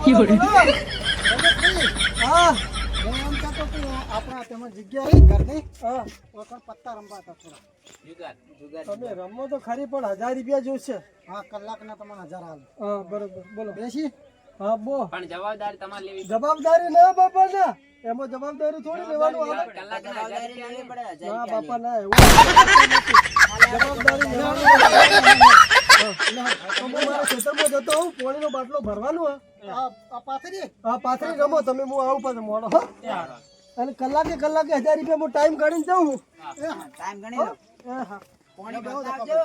હા હું એમ કહેતો કે આપણા તેમાં જગ્યા આવી ઘરની ઓકણ પત્તા રમવા હતા થોડા તમે રમો તો ખરી પણ 1000 રૂપિયા જોશે. હા કલાકના તમને 1000 આવે. હા બરોબર બોલો બેસી. હા બો પણ જવાબદારી તમારે લેવી પડે. જવાબદારી ના બાપા ના એમાં જવાબદારી થોડી લેવાનું આવે. કલાકના 1000 રૂપિયા લેવી પડે. ના બાપા ના એવું જવાબદારી લેવાની. મારા ખેતરમાં જતો હું પાણીનો બાટલો ભરવાનો આ પાથરી રમો તમે. હું આવું પાછો મોડો અને કલાકે 1000 રૂપિયા હું ટાઈમ કાઢીને જાઉં. ટાઈમ ગણી લો. હા પાણી બતાવજો.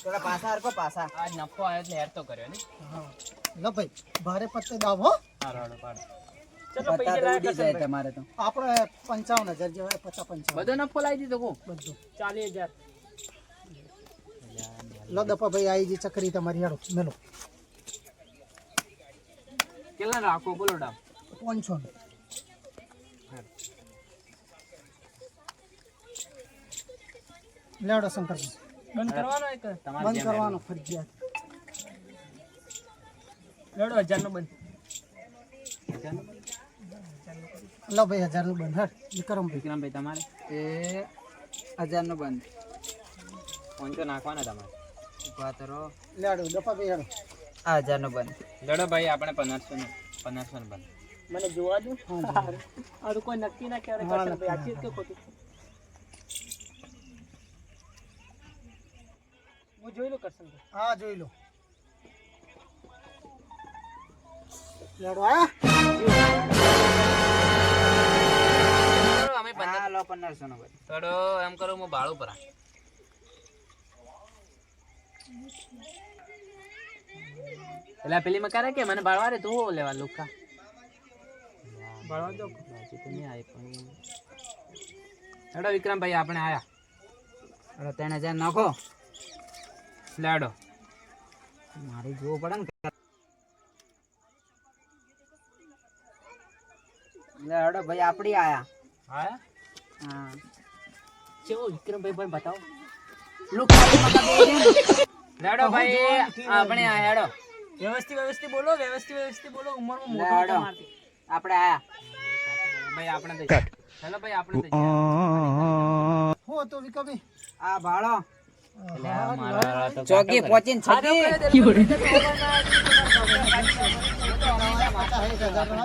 થોડા પાછા હરકો પાછા. આજ નફો આવ્યો એટલે હેર તો કર્યો ને. લો ભાઈ ભારે પત્તે દાવ હો. હારો હારો પાડો. પત્તા તો ઉડી જાય તમારે તો. આપણે 55000 જેવા 50 55 બધો નફો લાવી દીધો કો બધું 40000. લો દપા ભાઈ આવી જી ચકરી તમારી હેડો મેલો કેટલા રાખો બોલો ડામ 500 લેડો શંકર બંધ કરવાનો એક તમારે બંધ કરવાનો ફરજિયાત. લેડો 1000 નો બંધ. લો ભાઈ 1000 નું બંધ હેડ વિક્રમભાઈ. વિક્રમભાઈ તમારે એ 1000 નો બંધ. પંચો નાખવાના તમારે. ઉભા કરો. લેડો દપા ભાઈ હેડો આ 1000 નો બંધ. લેડો ભાઈ આપણે 1500 નો બંધ. મને જોવા દો. આ તો કોઈ નક્કી ના ક્યારે કરશે ભાઈ. આખી કે ખોટું હું જોઈ લો કરશન ભાઈ. હા જોઈ લો લેડો આયા અમે હા લો 1500 નો બંધ. થોડો એમ કરું હું બાળું પર પેલા પેલી માં કરે કે મને બાળવા રે તું લેવા લુકા ભણવા દો. બાજી તો નહીં આવી પણ લેડો વિક્રમભાઈ આપણે આયા. હવે 3000 નાખો. લેડો મારી જોવું પડે ને. લે હડો ભાઈ આપડી આયા. આયા હા કેવો વિક્રમભાઈ ભાઈ બતાવો. લેડો ભાઈ આપણે આયા હેડો. વ્યવસ્થિત બોલો. વ્યવસ્થિત બોલો. ઉંમરમાં લે મોટો હડો. મારતી. આપણે આયા. ભાઈ આપણે તો ચાલો ભાઈ આપણે તો હું હતો વિક્રમભાઈ આ ભાળો એટલે આ મારા તો ચોકી પહોંચીને છકી.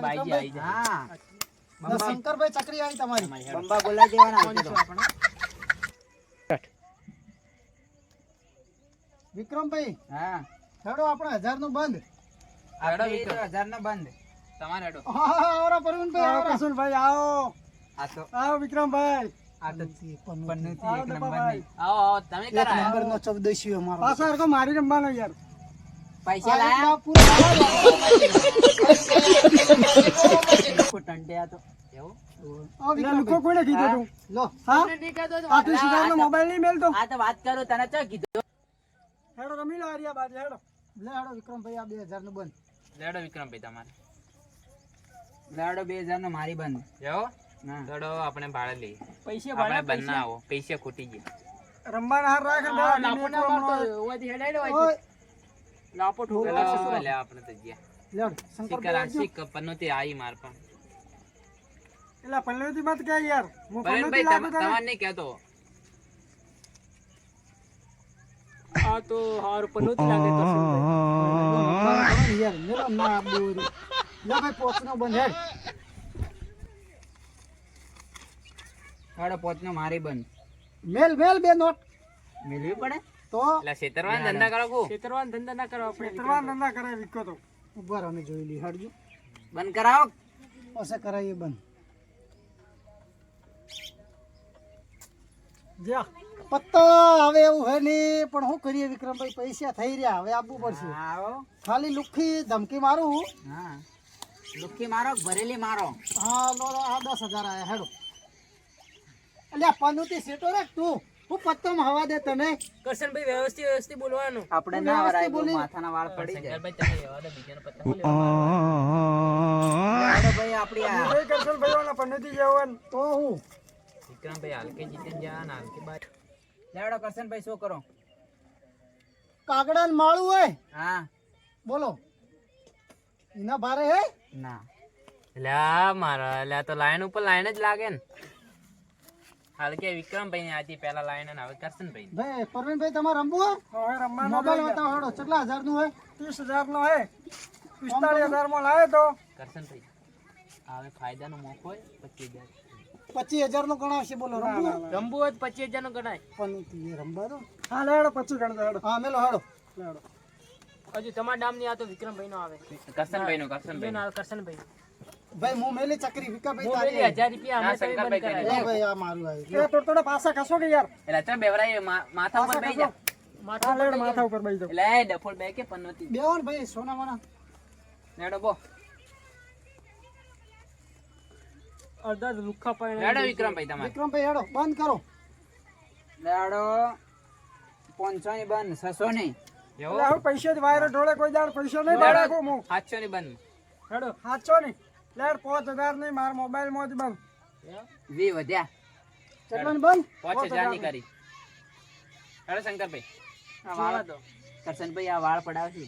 બાઈજી આવી જાય. હા શંકરભાઈ ચકરી આવી તમારી. બંબા બોલાઈ દેવાના આવશે તો. વિક્રમભાઈ હા હેડો આપણે 1000 નું બંધ. હેડો આપણે વિક્રમ 1000 નો બંધ. તમારે હેડો. હા આવરા પરવીનભાઈ આવો કસુનભાઈ આવો આ તો આવો વિક્રમભાઈ આ તો પન્નુથી આવો એક નંબર દબાભાઈ. નહીં. આવો આવો તમે એક કરાય. નંબર નો ચૌદશી અમારો પાછો હરકો મારી રમવાનો યાર. પૈસા લાયા ટંડ્યા તો એવું લુકો કોને કીધું તું લો હા આટલી સુધારનો મોબાઈલ નહીં મેલતો. આ તો વાત કરું તને ચો કીધું. હેડો રમી લો આર્યા બાદ હેડો લે હેડો વિક્રમભાઈ આ 2000 નું બંધ. લેડો વિક્રમભાઈ તમારે લાડો 2000 નો મારી બંધ. જાઓ હા લેડો આપણે ભાડે લઈએ. પૈસા આપણે ભાડા બંને આવો પૈસા ખૂટી ગયા. રમવાના હાર રાખ લાપો ના મારતો. ઓયથી હેડાઈ લો. લાપો ઠોકો. લે આપણે તો ગયા લેડ શંકર શીકર શીક પન્નોતી આવી માર પણ એલા પલ્લેથી મત કે યાર હું ભાઈ તમારે નહીં કહેતો. આ તો હાર પનોતી લાગે કરશનભાઈ. યાર મેરો ના બોરી લે ભાઈ પોચનો બંધ હેડ. લાડો પોચનો મારી બંધ. મેલ બે નોટ મેળવી પડે. તો એટલે છેતરવાના ધંધા કરો કો. છેતરવાના ધંધા ના કરો આપણે. ત્રણ ધંધા કરાય વિકો તો ઉભા રહો અમે જોઈ લી હાડજો બંધ કરાવો. પછી કરાય બંધ. જા પત્તા હવે એવું હે નહીં પણ શું કરીએ વિક્રમભાઈ પૈસા થઈ રહ્યા હવે આપવું પડશે. આવો. ખાલી લુખી ધમકી મારું હા લુખી મારો ભરેલી મારો. હા લો લો, આ 10,000 આયા હેડો. અલ્યા પન્નુતી સેટો રાખ તું હું પત્તો હવા દે તને. કરશનભાઈ વ્યવસ્થિત બોલવાનું. આપણે ના વરાય બહુ માથાના વાળ પડી જાય. શંકરભાઈ તમે રહેવા દો બીજાનો પત્તા બોલો. લાડો ભાઈ આપડી આ કરશન ભાઈઓના પન્નુતી જવાન તો હું વિક્રમભાઈ હાલકે જીતીને જા ને હાલકે બાર. લાડો કરશનભાઈ શું કરો. કાગડા ને માળું હોય હા બોલો એના ભારે હે ના એટલે આ મારા એટલે આ તો લાઈન ઉપર લાઈન જ લાગે ને હાલ કે વિક્રમભાઈ ની આથી પહેલા લાઈન અને હવે કરશનભાઈ ભાઈ પરવીનભાઈ તમારે રમવું હોય રમવાનો મોબાઈલ બતાવો હેડો કેટલા હજાર નું હોય 30,000 નો હે 45,000 માં લાવે તો કરશનભાઈ હવે ફાયદાનો મોકો હોય 25,000 25,000 નો ગણાવશે બોલો રમવું રમવું હોય તો 25,000 નો ગણાય પણ એ રમવા દો હા લેડો 25 ગણતો હેડો હા મેલો હેડો લેડો હજુ તમારા નામ ની આ તો વિક્રમભાઈ નો આવે કરશનભાઈ નો કરશનભાઈ ના કરશનભાઈ ભાઈ હું મેલી ચકરી વિકાભાઈ હું તારી પેલી 1000 રૂપિયા અમે તમે બંધ શંકરભાઈ કરાય લે ભાઈ આ મારું આવી તો થોડા પાસા ખસો કે યાર એટલે ચાલ બેવરાય માથા ઉપર બેહી જા માથા લેડ માથા ઉપર બેસી એટલે એ ડફોળ બે કે પન્નોતી બેવન ભાઈ સોના માના નેડો બો અડધા લુખા પાડે નેડો વિક્રમભાઈ તમારે વિક્રમભાઈ હેડો બંધ કરો દાડો 500 ની બંધ 600 ની એવો હું પૈસા જ વાયરો ઢોળે કોઈ દાડ પૈસા નહીં નેડો રાખો હું 700 ની બંધ હેડો 700 ની લેડ 5,000 નહીં માર મોબાઈલ માં જ બંધ 20 વધ્યા કેટલાની બંધ 5000 ની કરી હેડો શંકરભાઈ આ વાળ તો કરશનભાઈ આ વાળ પડાવશે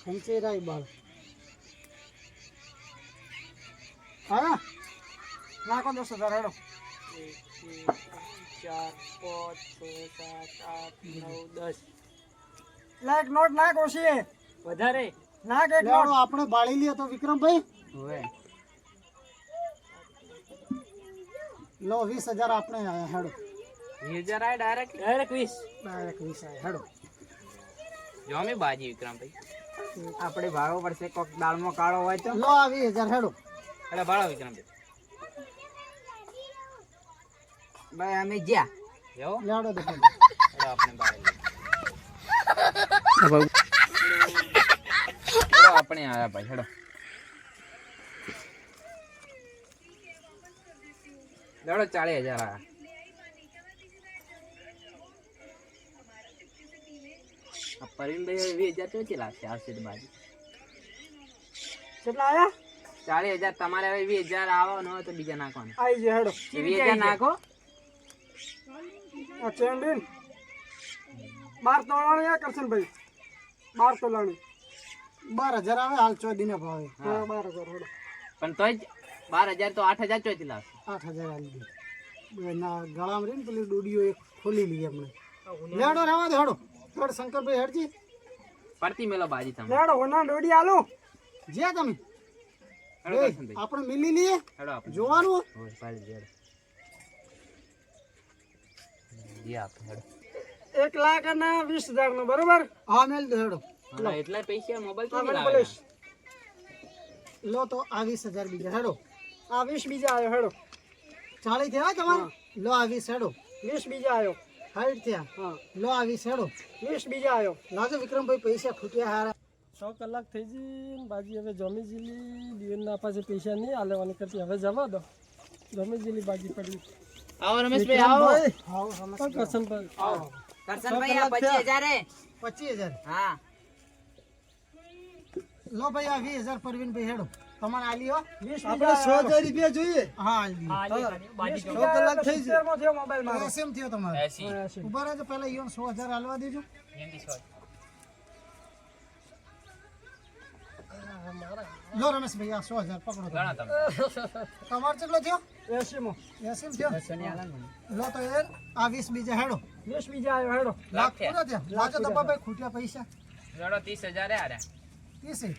ખંચે રાઈ બાળ હા નાખો 10,000 હેડો 4 5 6 7 8 9 10 લાખ નોટ નાખ ઓછી વધારે નાખ એક નોટ આપણે બાળી લઈએ તો વિક્રમભાઈ હવે લો 20,000 આપણે આયા હેડો 2000 આય ડાયરેક્ટ ડાયરેક્ટ 20 ડાયરેક્ટ 20 આયા હેડો જો અમે બાજી વિક્રમભાઈ આપણે ભાડો પડશે કોક દાળમાં કાળો હોય તો લો આ 20,000 હેડો એટલે ભાડો વિક્રમભાઈ ભાઈ અમે જ્યાં એવો લેડો દે હેડો આપણે બાળી હેડો આપણે આયા ભાઈ હેડો લેડો 40,000 આયા આ પરવીનભાઈ 20,000 ચોથી લાગશે આવશે તો બાજી કેટલા આયા 40,000 તમારે હવે 20,000 આવો ન હોય તો બીજા નાખવાના આઈ જે હેડો 20,000 નાખો આ ચેન્ડીન 12 તોલાણી આ કરશનભાઈ 12 તોલાણી 12,000 આવે હાલ 14 દિને ભાવે હા 12,000 હેડો પણ તોય 12,000 તો 8,000 ચોથી લાવશે 8,000 આલી દે ના ગળામાં રહી ને પેલી ડોડીઓ એક ખોલી લઈએ આપણે લેડો રહેવા દે હેડો હેડ શંકરભાઈ હેડજી પડતી મેલો બાજી તમે લેડો હોના ડોડી આલો જે તમે હેડો એ, કરશનભાઈ આપણે મિલી લઈએ હેડો આપણે જોવાનું હોય પાડી દે જી આપણે હેડો 1,20,000 નો બરોબર હા મેલ દે હેડો હા, એટલા પૈસા મોબાઈલ હા, તો મને લાવે બોલીશ. લો તો આ 20,000 બીજા હેડો આ 20 બીજા આવ્યો હેડો 40 થયા તમારે લો આ 20 હેડો 20 બીજા આવ્યો 60 થયા હા લો આ 20 હેડો 20 બીજા આવ્યો લાજો વિક્રમભાઈ પૈસા ખૂટ્યા હારા 6 કલાક થઈ ગઈ બાજી હવે જમી જીલી દિવેલના પાસે પૈસા નહીં આલેવાની કરતી હવે જવા દો જમી જીલી બાજી પડી આવો રમેશભાઈ આવો આવો સમજ કરશનભાઈ કરશનભાઈ આ 25,000 હે 25,000 હા લો ભાઈ આ 20,000 પરવીનભાઈ હેડો તમારે આલી હો આપણે 100,000 રૂપિયા જોઈએ હા આલી હા લે બાજી 6 કલાક થઈ ગઈ થયો મોબાઈલ માં એસએમ થયો તમારે 80 ઉભા રહેજો પહેલા ઈવન 100,000 હાલવા દેજો લો રમેશભાઈ આ 100,000 પકડો ઘણા તમે તમારે કેટલો થયો 80 માં 80 થયો લો તો યાર આ 20 બીજા હેડો 20 બીજા આવ્યો હેડો લાખ પૂરા થયા લાજો દબાભાઈ ખૂટ્યા પૈસા જોડો 30,000 આરે 30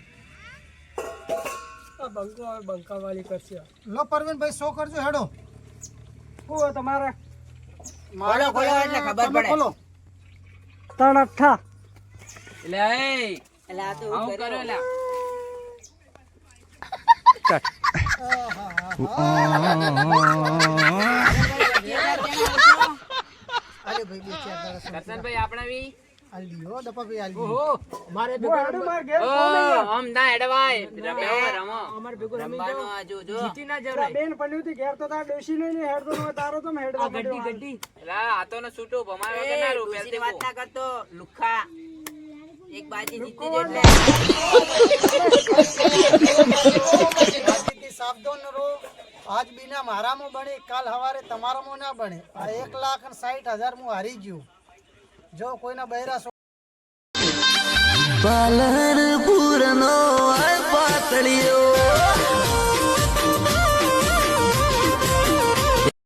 આ બંકો હવે બંકાવાળી કરશે લો પરવીનભાઈ 100 કરજો હેડો શું તમારે ખોલો ખોલો એટલે ખબર તમે પડે ખોલો 3,8 એટલે એ એટલે આ તો આવું એવું કરો કર્યું. એટલે અરે ભાઈ બે ચાર દાડા કરશનભાઈ આપણે બી આલી હો દબાભાઈ આલી ઓહો મારે ભેગો આમ ના હેડવાય રમે રમો અમાર ભેગો રમી રમવાનું આ જો જો જીતી ના જવાય બેન પડ્યું હતી ઘેર તો તાર ડોશી નહીં હેડતો ન તારો તો મેં હેડવા આ ગड्डी ગड्डी એટલે હાથો નો છૂટો ભમાવે કે ના રૂપિયા ડોશીની વાત ના કરતો લુખા એક બાજી જીતી એટલે સાવધાન રહો આજ બીના મારામાં બને કાલ હવારે તમારામાં ના બને આ 1,60,000 હું હારી ગયું જો કોઈના બૈરા પાલનપુરનો પાતળિયો